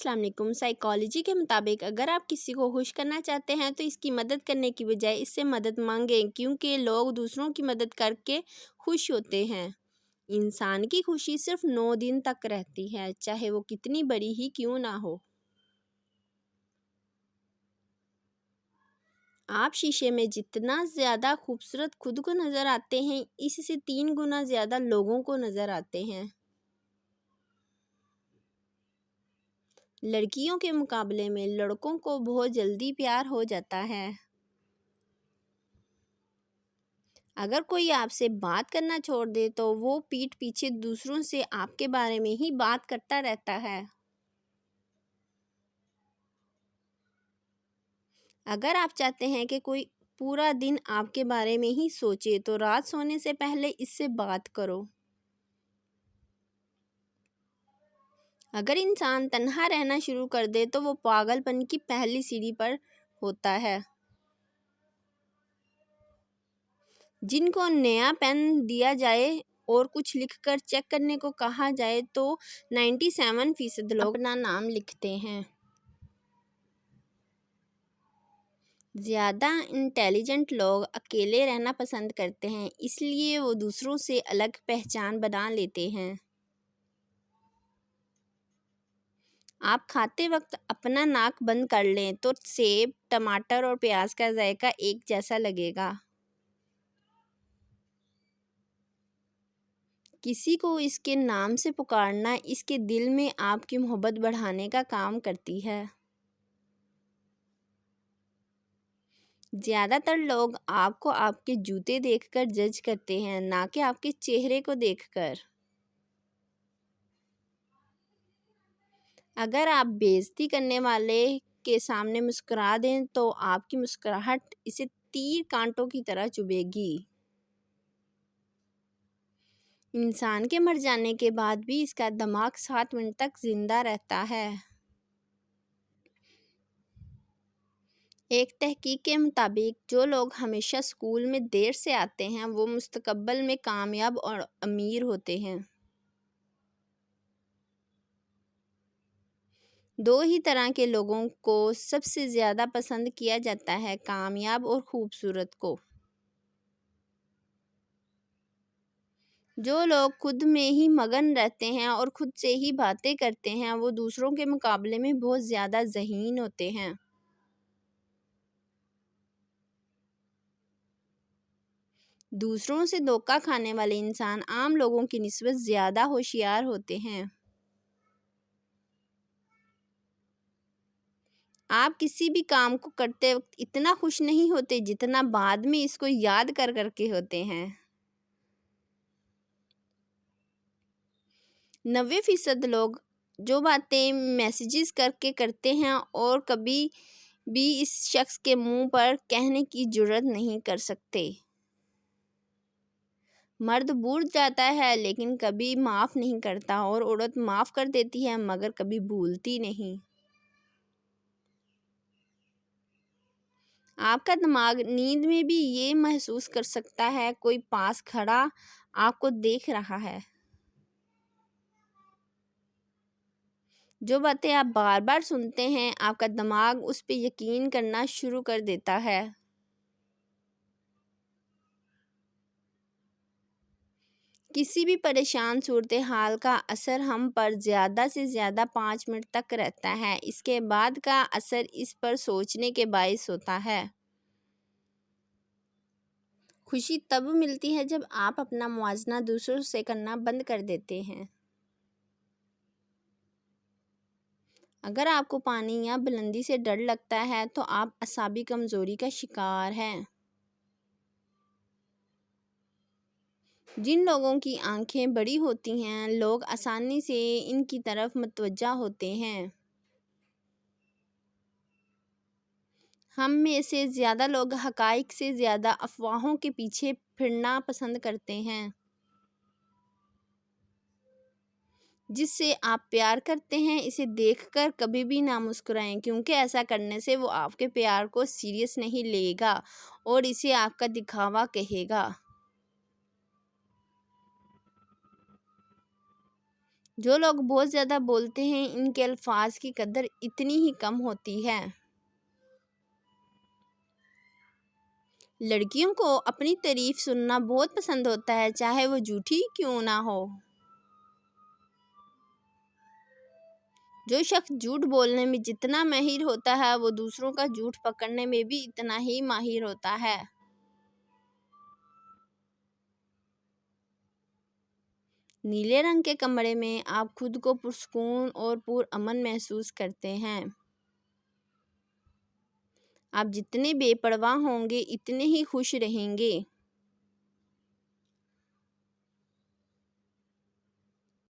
السلام علیکم۔ سائیکالوجی کے مطابق اگر آپ کسی کو خوش کرنا چاہتے ہیں تو اس کی مدد کرنے کی بجائے اس سے مدد مانگیں، کیونکہ لوگ دوسروں کی مدد کر کے خوش ہوتے ہیں۔ انسان کی خوشی صرف 9 دن تک رہتی ہے، چاہے وہ کتنی بڑی ہی کیوں نہ ہو۔ آپ شیشے میں جتنا زیادہ خوبصورت خود کو نظر آتے ہیں، اس سے 3 گنا زیادہ لوگوں کو نظر آتے ہیں۔ لڑکیوں کے مقابلے میں لڑکوں کو بہت جلدی پیار ہو جاتا ہے۔ اگر کوئی آپ سے بات کرنا چھوڑ دے تو وہ پیٹھ پیچھے دوسروں سے آپ کے بارے میں ہی بات کرتا رہتا ہے۔ اگر آپ چاہتے ہیں کہ کوئی پورا دن آپ کے بارے میں ہی سوچے تو رات سونے سے پہلے اس سے بات کرو۔ اگر انسان تنہا رہنا شروع کر دے تو وہ پاگل پن کی پہلی سیڑھی پر ہوتا ہے۔ جن کو نیا پین دیا جائے اور کچھ لکھ کر چیک کرنے کو کہا جائے تو 97% لوگ اپنا نام لکھتے ہیں۔ زیادہ انٹیلیجنٹ لوگ اکیلے رہنا پسند کرتے ہیں، اس لیے وہ دوسروں سے الگ پہچان بنا لیتے ہیں۔ آپ کھاتے وقت اپنا ناک بند کر لیں تو سیب، ٹماٹر اور پیاز کا ذائقہ ایک جیسا لگے گا۔ کسی کو اس کے نام سے پکارنا اس کے دل میں آپ کی محبت بڑھانے کا کام کرتی ہے۔ زیادہ تر لوگ آپ کو آپ کے جوتے دیکھ کر جج کرتے ہیں، نہ کہ آپ کے چہرے کو دیکھ کر۔ اگر آپ بےعزتی کرنے والے کے سامنے مسکرا دیں تو آپ کی مسکراہٹ اسے تیر کانٹوں کی طرح چبھے گی۔ انسان کے مر جانے کے بعد بھی اس کا دماغ 7 منٹ تک زندہ رہتا ہے۔ ایک تحقیق کے مطابق جو لوگ ہمیشہ اسکول میں دیر سے آتے ہیں وہ مستقبل میں کامیاب اور امیر ہوتے ہیں۔ 2 ہی طرح کے لوگوں کو سب سے زیادہ پسند کیا جاتا ہے، کامیاب اور خوبصورت کو۔ جو لوگ خود میں ہی مگن رہتے ہیں اور خود سے ہی باتیں کرتے ہیں وہ دوسروں کے مقابلے میں بہت زیادہ ذہین ہوتے ہیں۔ دوسروں سے دھوکہ کھانے والے انسان عام لوگوں کی نسبت زیادہ ہوشیار ہوتے ہیں۔ آپ کسی بھی کام کو کرتے وقت اتنا خوش نہیں ہوتے جتنا بعد میں اس کو یاد کر کر کے ہوتے ہیں۔ 90% لوگ جو باتیں میسیجز کر کے کرتے ہیں اور کبھی بھی اس شخص کے منہ پر کہنے کی جرات نہیں کر سکتے۔ مرد بھول جاتا ہے لیکن کبھی معاف نہیں کرتا اور عورت معاف کر دیتی ہے مگر کبھی بھولتی نہیں۔ آپ کا دماغ نیند میں بھی یہ محسوس کر سکتا ہے کوئی پاس کھڑا آپ کو دیکھ رہا ہے۔ جو باتیں آپ بار بار سنتے ہیں آپ کا دماغ اس پہ یقین کرنا شروع کر دیتا ہے۔ کسی بھی پریشان صورتحال کا اثر ہم پر زیادہ سے زیادہ 5 منٹ تک رہتا ہے، اس کے بعد کا اثر اس پر سوچنے کے باعث ہوتا ہے۔ خوشی تب ملتی ہے جب آپ اپنا موازنہ دوسروں سے کرنا بند کر دیتے ہیں۔ اگر آپ کو پانی یا بلندی سے ڈر لگتا ہے تو آپ اعصابی کمزوری کا شکار ہیں۔ جن لوگوں کی آنکھیں بڑی ہوتی ہیں لوگ آسانی سے ان کی طرف متوجہ ہوتے ہیں۔ ہم میں سے زیادہ لوگ حقائق سے زیادہ افواہوں کے پیچھے پھرنا پسند کرتے ہیں۔ جس سے آپ پیار کرتے ہیں اسے دیکھ کر کبھی بھی نہ مسکرائیں، کیونکہ ایسا کرنے سے وہ آپ کے پیار کو سیریس نہیں لے گا اور اسے آپ کا دکھاوا کہے گا۔ جو لوگ بہت زیادہ بولتے ہیں ان کے الفاظ کی قدر اتنی ہی کم ہوتی ہے۔ لڑکیوں کو اپنی تعریف سننا بہت پسند ہوتا ہے، چاہے وہ جھوٹی کیوں نہ ہو۔ جو شخص جھوٹ بولنے میں جتنا ماہر ہوتا ہے وہ دوسروں کا جھوٹ پکڑنے میں بھی اتنا ہی ماہر ہوتا ہے۔ نیلے رنگ کے کمرے میں آپ خود کو پرسکون اور پرامن محسوس کرتے ہیں۔ آپ جتنے بے پرواہ ہوں گے اتنے ہی خوش رہیں گے۔